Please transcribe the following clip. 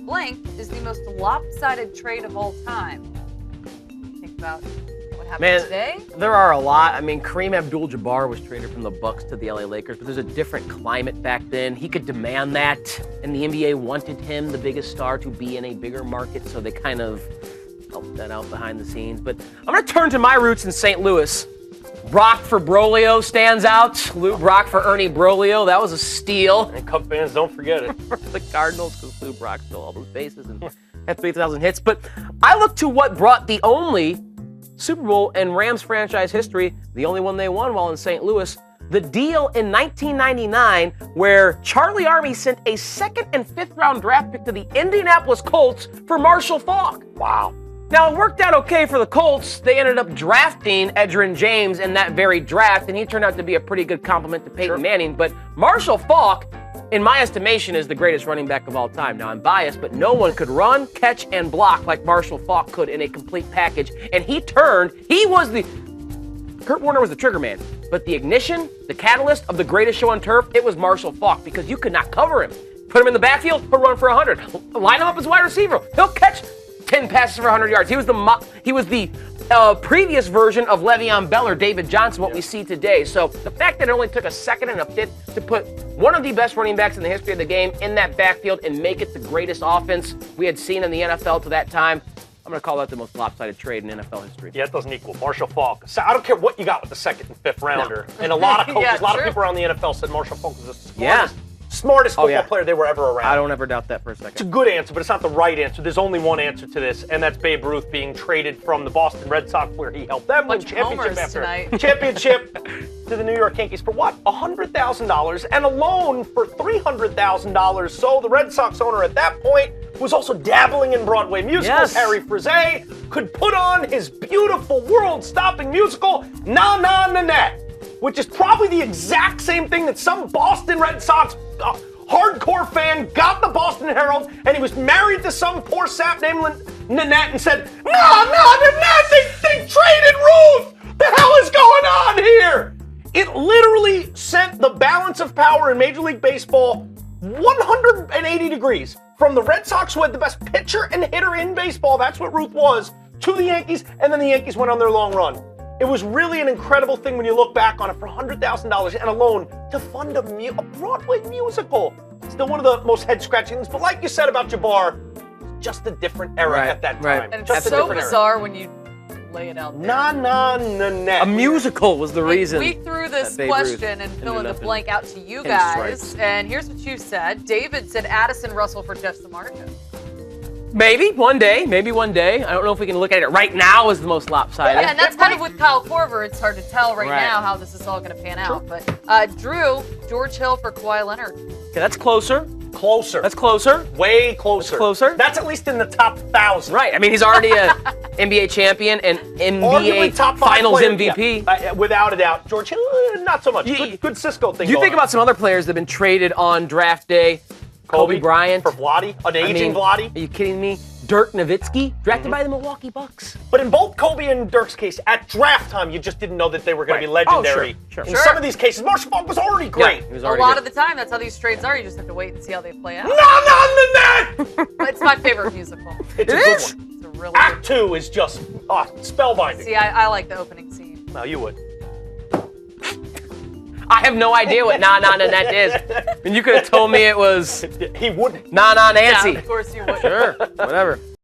blank is the most lopsided trade of all time. Think about what happened today. There are a lot. I mean, Kareem Abdul-Jabbar was traded from the Bucks to the LA Lakers, but there's a different climate back then. He could demand that, and the NBA wanted him, the biggest star, to be in a bigger market, so they kind of helped that out behind the scenes. But I'm going to turn to my roots in St. Louis. Brock for Brolio stands out. Lou Brock for Ernie Brolio. That was a steal. And Cub fans, don't forget it. The Cardinals, because Lou Brock stole all those bases and had 3,000 hits. But I look to what brought the only Super Bowl in Rams franchise history, the only one they won while in St. Louis, the deal in 1999 where Charlie Armey sent a second and fifth round draft pick to the Indianapolis Colts for Marshall Faulk. Wow. Now, it worked out okay for the Colts. They ended up drafting Edgerrin James in that very draft, and he turned out to be a pretty good compliment to Peyton Manning. But Marshall Faulk, in my estimation, is the greatest running back of all time. Now, I'm biased, but no one could run, catch, and block like Marshall Faulk could in a complete package. And Kurt Warner was the trigger man, but the ignition, the catalyst of the greatest show on turf, it was Marshall Faulk, because you could not cover him. Put him in the backfield, he'll run for 100. Line him up as wide receiver, he'll catch 10 passes for 100 yards. He was the previous version of Le'Veon Bell or David Johnson, what we see today. So the fact that it only took a second and a fifth to put one of the best running backs in the history of the game in that backfield and make it the greatest offense we had seen in the NFL to that time, I'm going to call that the most lopsided trade in NFL history. Yeah, it doesn't equal Marshall Faulk. So I don't care what you got with the second and fifth rounder. No. And a lot of coaches, a lot of people around the NFL said Marshall Faulk was the smartest football player they were ever around. I don't ever doubt that for a second. It's a good answer, but it's not the right answer. There's only one answer to this, and that's Babe Ruth being traded from the Boston Red Sox, where he helped them win championship after championship, to the New York Yankees for what? $100,000 and a loan for $300,000. So the Red Sox owner at that point was also dabbling in Broadway musicals. Harry Frizet could put on his beautiful world-stopping musical, Na Na Nanette, which is probably the exact same thing that some Boston Red Sox hardcore fan got the Boston Herald, and he was married to some poor sap named Nanette and said, No, Nanette, they traded Ruth! The hell is going on here? It literally sent the balance of power in Major League Baseball 180 degrees. From the Red Sox, who had the best pitcher and hitter in baseball, that's what Ruth was, to the Yankees, and then the Yankees went on their long run. It was really an incredible thing when you look back on it, for $100,000 and a loan to fund a Broadway musical. Still one of the most head-scratching things, but like you said about Jabbar, just a different era at that time. And it's so bizarre when you lay it out there. Na Na Nanette. A musical was the reason. We threw this question and fill in the blank out to you guys, and here's what you said. David said Addison Russell for Jeff Samardzija. Maybe one day. I don't know if we can look at it right now as the most lopsided. Yeah, and that's kind of with Kyle Korver. It's hard to tell right now how this is all going to pan out. But Drew, George Hill for Kawhi Leonard. Okay, that's closer. That's closer. Way closer. That's at least in the top 1,000. Right. I mean, he's already an NBA champion and NBA top Finals player, MVP. Without a doubt. George Hill, not so much. Good Cisco thing. You think about some other players that have been traded on draft day. Kobe Bryant. For Vlade, an aging Vlade. Are you kidding me? Dirk Nowitzki, drafted by the Milwaukee Bucks. But in both Kobe and Dirk's case, at draft time, you just didn't know that they were going to be legendary. In some of these cases, Marshall Faulk was already great. Yeah, he was already a lot of the time, that's how these trades are. You just have to wait and see how they play out. No, Nanette! It's my favorite musical. It's a good one. It's a really Act 2 is just spellbinding. See, I like the opening scene. No, you would. I have no idea what Na Na Nanette is. And you could have told me it was... He wouldn't. Na Na Nancy. Yeah, of course you would. Sure, whatever.